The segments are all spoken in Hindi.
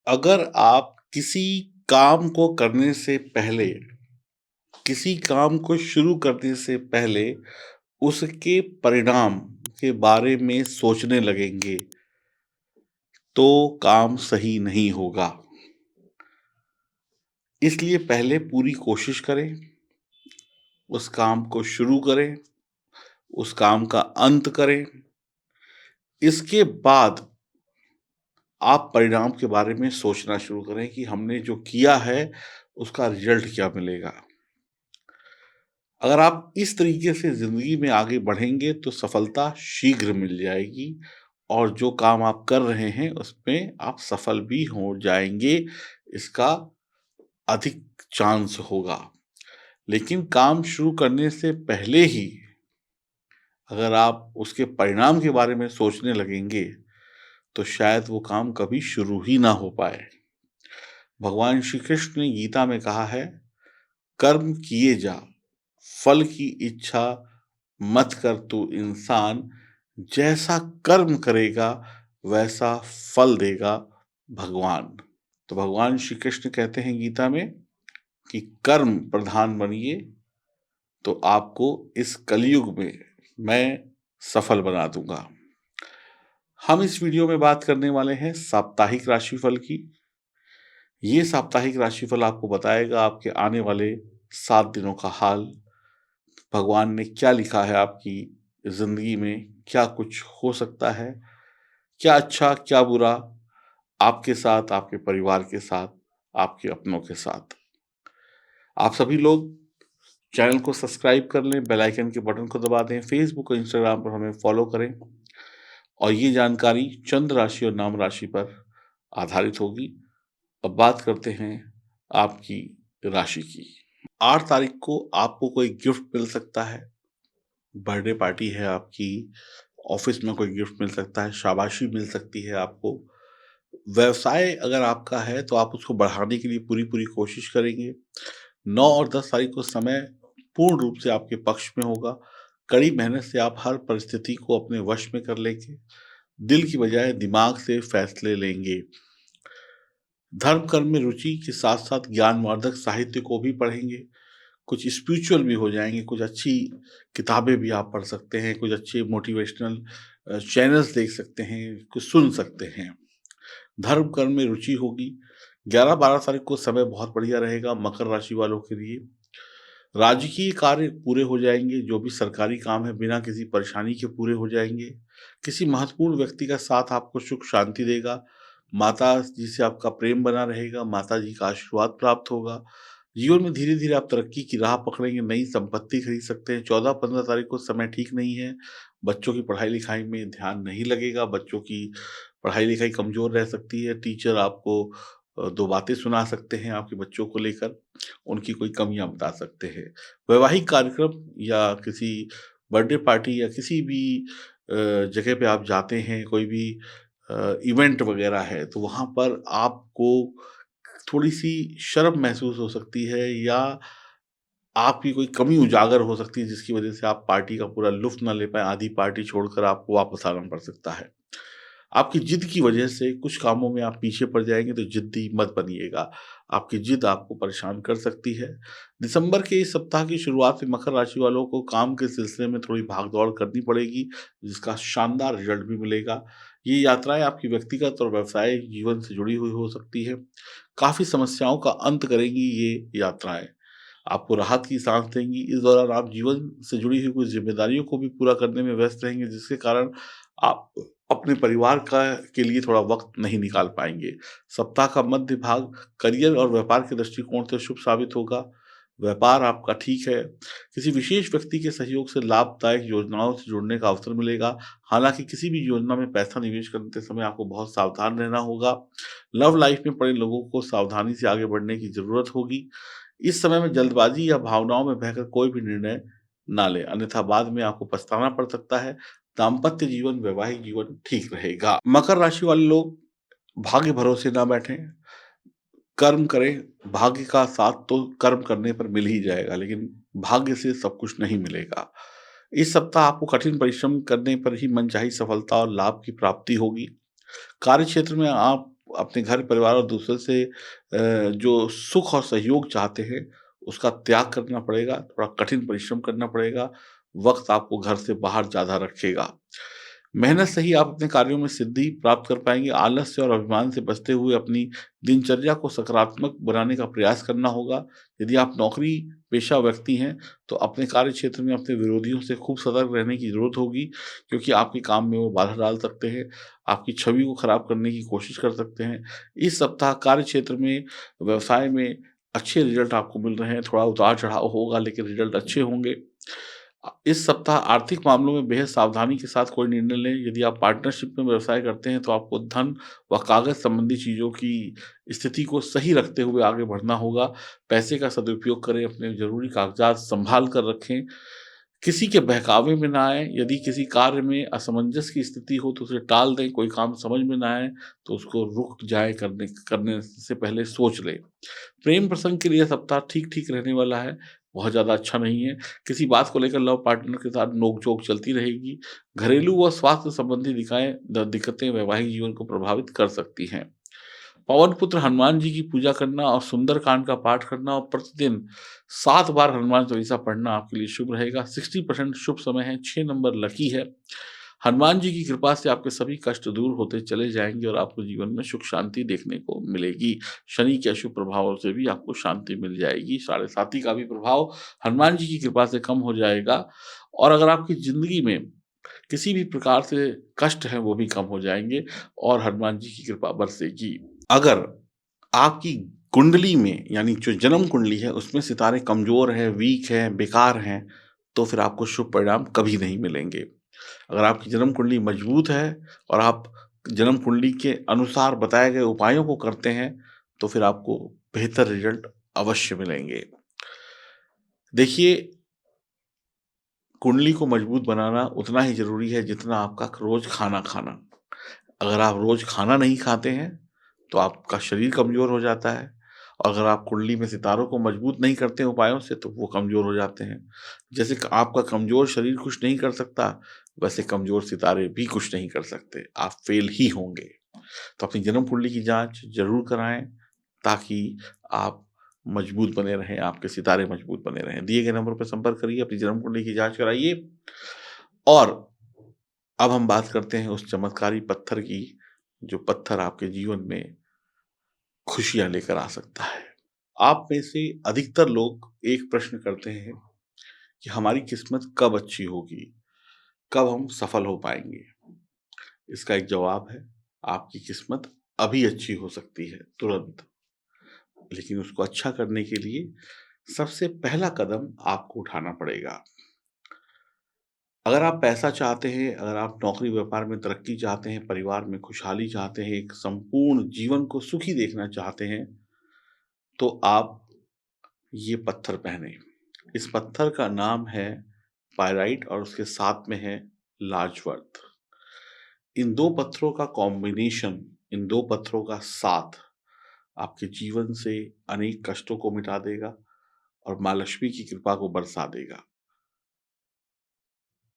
अगर आप किसी काम को करने से पहले, किसी काम को शुरू करने से पहले उसके परिणाम के बारे में सोचने लगेंगे, तो काम सही नहीं होगा। इसलिए पहले पूरी कोशिश करें, उस काम को शुरू करें, उस काम का अंत करें। इसके बाद आप परिणाम के बारे में सोचना शुरू करें कि हमने जो किया है, उसका रिज़ल्ट क्या मिलेगा। अगर आप इस तरीके से ज़िंदगी में आगे बढ़ेंगे तो सफलता शीघ्र मिल जाएगी और जो काम आप कर रहे हैं उसमें आप सफल भी हो जाएँगे, इसका अधिक चांस होगा। लेकिन काम शुरू करने से पहले ही अगर आप उसके परिणाम के बारे में सोचने लगेंगे, तो शायद वो काम कभी शुरू ही ना हो पाए। भगवान श्री कृष्ण ने गीता में कहा है, कर्म किए जा, फल की इच्छा मत कर तू इंसान, जैसा कर्म करेगा वैसा फल देगा भगवान। तो भगवान श्री कृष्ण कहते हैं गीता में कि कर्म प्रधान बनिए तो आपको इस कलयुग में मैं सफल बना दूंगा। हम इस वीडियो में बात करने वाले हैं साप्ताहिक राशिफल की। ये साप्ताहिक राशिफल आपको बताएगा आपके आने वाले 7 दिनों का हाल, भगवान ने क्या लिखा है आपकी ज़िंदगी में, क्या कुछ हो सकता है, क्या अच्छा, क्या बुरा, आपके साथ, आपके परिवार के साथ, आपके अपनों के साथ। आप सभी लोग चैनल को सब्सक्राइब कर लें, बेल आइकन के बटन को दबा दें, फेसबुक और इंस्टाग्राम पर हमें फॉलो करें और ये जानकारी चंद्र राशि और नाम राशि पर आधारित होगी। अब बात करते हैं आपकी राशि की। 8 तारीख को आपको कोई गिफ्ट मिल सकता है, बर्थडे पार्टी है आपकी, ऑफिस में कोई गिफ्ट मिल सकता है, शाबाशी मिल सकती है आपको। व्यवसाय अगर आपका है तो आप उसको बढ़ाने के लिए पूरी कोशिश करेंगे। 9 और 10 तारीख को समय पूर्ण रूप से आपके पक्ष में होगा। कड़ी मेहनत से आप हर परिस्थिति को अपने वश में कर लेंगे। दिल की बजाय दिमाग से फैसले लेंगे। धर्म कर्म में रुचि के साथ-साथ ज्ञानवर्धक साहित्य को भी पढ़ेंगे। कुछ स्पिरिचुअल भी हो जाएँगे, कुछ अच्छी किताबें भी आप पढ़ सकते हैं, कुछ अच्छे मोटिवेशनल चैनल्स देख सकते हैं, कुछ सुन सकते हैं। धर्म कर्म में रुचि होगी। 11-12 तारीख को समय बहुत बढ़िया रहेगा मकर राशि वालों के लिए। राजकीय कार्य पूरे हो जाएँगे, जो भी सरकारी काम है बिना किसी परेशानी के पूरे हो जाएँगे। किसी महत्वपूर्ण व्यक्ति का साथ आपको सुख शांति देगा। माता जी से आपका प्रेम बना रहेगा, माता जी का आशीर्वाद प्राप्त होगा। जीवन में धीरे-धीरे आप तरक्की की राह पकड़ेंगे, नई संपत्ति खरीद सकते हैं। 14-15 तारीख को समय ठीक नहीं है, बच्चों की पढ़ाई-लिखाई में ध्यान नहीं लगेगा, बच्चों की पढ़ाई-लिखाई कमज़ोर रह सकती है। टीचर आपको 2 बातें सुना सकते हैं आपके बच्चों को लेकर, उनकी कोई कमियाँ बता सकते हैं। वैवाहिक कार्यक्रम या किसी बर्थडे पार्टी या किसी भी जगह पे आप जाते हैं, कोई भी इवेंट वगैरह है, तो वहाँ पर आपको थोड़ी-सी शर्म महसूस हो सकती है या आपकी कोई कमी उजागर हो सकती है, जिसकी वजह से आप पार्टी का पूरा लुत्फ़ ना ले पाएँ, आधी पार्टी छोड़कर आपको वापस आना पड़ सकता है। आपकी जिद की वजह से कुछ कामों में आप पीछे पड़ जाएँगे, तो ज़िद्दी मत बनिएगा। आपकी जिद आपको परेशान कर सकती है। दिसंबर के इस सप्ताह की शुरुआत में मकर राशि वालों को काम के सिलसिले में थोड़ी भाग-दौड़ करनी पड़ेगी, जिसका शानदार रिज़ल्ट भी मिलेगा। ये यात्राएँ आपकी व्यक्तिगत और व्यावसायिक जीवन से जुड़ी हुई हो सकती है। काफ़ी समस्याओं का अंत करेंगी ये यात्राएँ। आपको राहत की साँस देंगी। इस दौरान आप जीवन से जुड़ी हुई कुछ ज़िम्मेदारियों को भी पूरा करने में व्यस्त रहेंगे, जिसके कारण आप अपने परिवार का के लिए थोड़ा वक़्त नहीं निकाल पाएँगे। सप्ताह का मध्य भाग करियर और व्यापार के दृष्टिकोण से शुभ साबित होगा। व्यापार आपका ठीक है। किसी विशेष व्यक्ति के सहयोग से लाभदायक योजनाओं से जुड़ने का अवसर मिलेगा। हालाँकि किसी भी योजना में पैसा निवेश करते समय आपको बहुत सावधान रहना होगा। लव लाइफ़ में पड़े लोगों को सावधानी से आगे बढ़ने की ज़रूरत होगी। इस समय में जल्दबाजी या भावनाओं में बहकर कोई भी निर्णय ना लें, अन्यथा बाद में आपको पछताना पड़ सकता है। दाम्पत्य जीवन, वैवाहिक जीवन ठीक रहेगा। मकर राशि वाले लोग भाग्य भरोसे ना बैठें, कर्म करें, भाग्य का साथ तो कर्म करने पर मिल ही जाएगा, लेकिन भाग्य से सब कुछ नहीं मिलेगा। इस सप्ताह आपको कठिन परिश्रम करने पर ही मनचाही सफलता और लाभ की प्राप्ति होगी। कार्यक्षेत्र में आप अपने घर परिवार और दूसरों से जो सुख और सहयोग चाहते हैं, उसका त्याग करना पड़ेगा, थोड़ा कठिन परिश्रम करना पड़ेगा, वक़्त आपको घर से बाहर ज़्यादा रखेगा। मेहनत से ही आप अपने कार्यों में सिद्धि प्राप्त कर पाएँगे। आलस्य और अभिमान से बचते हुए अपनी दिनचर्या को सकारात्मक बनाने का प्रयास करना होगा। यदि आप नौकरी पेशा व्यक्ति हैं, तो अपने कार्य क्षेत्र में अपने विरोधियों से खूब सतर्क रहने की ज़रूरत होगी, क्योंकि आपके काम में वो बाधा डाल सकते हैं, आपकी छवि को खराब करने की कोशिश कर सकते हैं। इस सप्ताह कार्य क्षेत्र में, व्यवसाय में अच्छे रिज़ल्ट आपको मिल रहे हैं, थोड़ा उतार-चढ़ाव होगा लेकिन रिज़ल्ट अच्छे होंगे। इस सप्ताह आर्थिक मामलों में बेहद सावधानी के साथ कोई निर्णय लें। यदि आप पार्टनरशिप में व्यवसाय करते हैं, तो आपको धन व कागज़ संबंधी चीज़ों की स्थिति को सही रखते हुए आगे बढ़ना होगा। पैसे का सदुपयोग करें, अपने ज़रूरी कागज़ात सँभाल कर रखें। किसी के बहकावे में ना आएँ। यदि किसी कार्य में असमंजस की स्थिति हो, तो उसे टाल दें। कोई काम समझ में ना आए, तो उसको रुक जाएँ, करने करने से पहले सोच लें। प्रेम प्रसंग के लिए सप्ताह ठीक-ठीक रहने वाला है, बहुत ज़्यादा अच्छा नहीं है। किसी बात को लेकर लव पार्टनर के साथ नोक-झोंक चलती रहेगी। घरेलू व स्वास्थ्य संबंधी दिक्कतें वैवाहिक जीवन को प्रभावित कर सकती हैं। पवन पुत्र हनुमान जी की पूजा करना और सुंदरकांड का पाठ करना और प्रतिदिन 7 बार हनुमान चालीसा पढ़ना आपके लिए शुभ रहेगा। 60% शुभ समय है, 6 नंबर लकी है। हनुमान जी की कृपा से आपके सभी कष्ट दूर होते चले जाएँगे और आपको जीवन में सुख शांति देखने को मिलेगी। शनि के अशुभ प्रभावों से भी आपको शांति मिल जाएगी। साढ़े साती का भी प्रभाव हनुमान जी की कृपा से कम हो जाएगा और अगर आपकी ज़िंदगी में किसी भी प्रकार से कष्ट हैं, वो भी कम हो जाएँगे और हनुमान जी की कृपा बरसेगी। अगर आपकी कुंडली में यानी जो जन्म कुंडली है उसमें सितारे कमज़ोर हैं, वीक हैं, बेकार हैं, तो फिर आपको शुभ परिणाम कभी नहीं मिलेंगे। अगर आपकी जन्म कुंडली मजबूत है और आप जन्म कुंडली के अनुसार बताए गए उपायों को करते हैं, तो फिर आपको बेहतर रिज़ल्ट अवश्य मिलेंगे। देखिए, कुंडली को मजबूत बनाना उतना ही ज़रूरी है जितना आपका रोज़ खाना खाना। अगर आप रोज़ खाना नहीं खाते हैं, तो आपका शरीर कमज़ोर हो जाता है और अगर आप कुंडली में सितारों को मजबूत नहीं करते उपायों से, तो वो कमज़ोर हो जाते हैं। जैसे क आपका कमज़ोर शरीर कुछ नहीं कर सकता, वैसे कमज़ोर सितारे भी कुछ नहीं कर सकते। आप फ़ेल ही होंगे। तो अपनी जन्म कुंडली की जाँच ज़रूर कराएँ, ताकि आप मजबूत बने रहें, आपके सितारे मजबूत बने रहें। दिए गए नंबर पर संपर्क करिए, अपनी जन्म कुंडली की जाँच कराइए और अब हम बात करते हैं उस चमत्कारी पत्थर की, जो पत्थर आपके जीवन में खुशियाँ लेकर आ सकता है। आप में से अधिकतर लोग एक प्रश्न करते हैं कि हमारी किस्मत कब अच्छी होगी? कब हम सफल हो पाएँगे? इसका एक जवाब है, आपकी किस्मत अभी अच्छी हो सकती है, तुरंत। लेकिन उसको अच्छा करने के लिए सबसे पहला कदम आपको उठाना पड़ेगा। अगर आप पैसा चाहते हैं, अगर आप नौकरी व्यापार में तरक्की चाहते हैं, परिवार में खुशहाली चाहते हैं, एक संपूर्ण जीवन को सुखी देखना चाहते हैं, तो आप ये पत्थर पहनें। इस पत्थर का नाम है पायराइट और उसके साथ में है लाजवर्थ। इन 2 पत्थरों का कॉम्बिनेशन, इन 2 पत्थरों का साथ आपके जीवन से अनेक कष्टों को मिटा देगा और माँ लक्ष्मी की कृपा को बरसा देगा।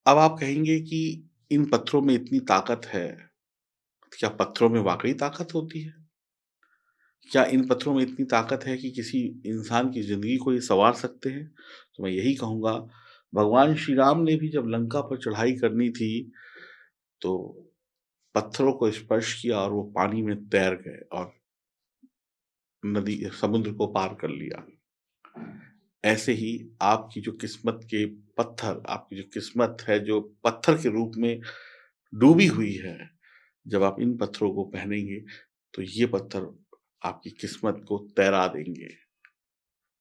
अब आप कहेंगे कि इन पत्थरों में इतनी ताकत है, क्या पत्थरों में वाक़ई ताकत होती है? क्या इन पत्थरों में इतनी ताकत है कि किसी इंसान की ज़िंदगी को ये सँवार सकते हैं? तो मैं यही कहूँगा, भगवान श्री राम ने भी जब लंका पर चढ़ाई करनी थी, तो पत्थरों को स्पर्श किया और वो पानी में तैर गए और नदी समुद्र को पार कर लिया। ऐसे ही आपकी जो किस्मत के पत्थर, आपकी जो किस्मत है, जो पत्थर के रूप में डूबी हुई है, जब आप इन पत्थरों को पहनेंगे, तो ये पत्थर आपकी किस्मत को तैरा देंगे।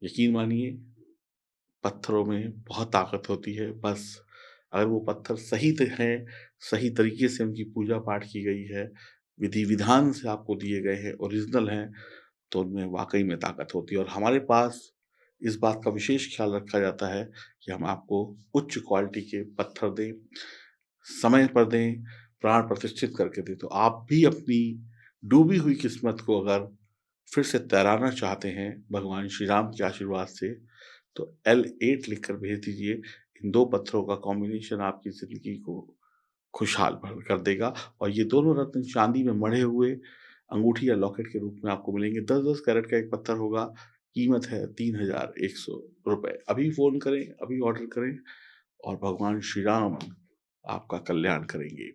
यकीन मानिए, पत्थरों में बहुत ताकत होती है, बस अगर वो पत्थर सही हैं, सही तरीके से उनकी पूजा-पाठ की गई है, विधि-विधान से आपको दिए गए हैं, ओरिजिनल हैं, तो उनमें वाक़ई में ताकत होती है और हमारे पास इस बात का विशेष ख़्याल रखा जाता है कि हम आपको उच्च क्वालिटी के पत्थर दें, समय पर दें, प्राण प्रतिष्ठित करके दें। तो आप भी अपनी डूबी हुई किस्मत को अगर फिर से तैराना चाहते हैं भगवान श्री राम के आशीर्वाद से, तो L8 लिखकर भेज दीजिए। इन 2 पत्थरों का कॉम्बिनेशन आपकी ज़िंदगी को खुशहाल भर कर देगा और ये दोनों रत्न चाँदी में मढ़े हुए अंगूठी या लॉकेट के रूप में आपको मिलेंगे। 10-10 कैरेट का एक पत्थर होगा, कीमत है 3100 रुपए। अभी फ़ोन करें, अभी ऑर्डर करें और भगवान श्री राम आपका कल्याण करेंगे।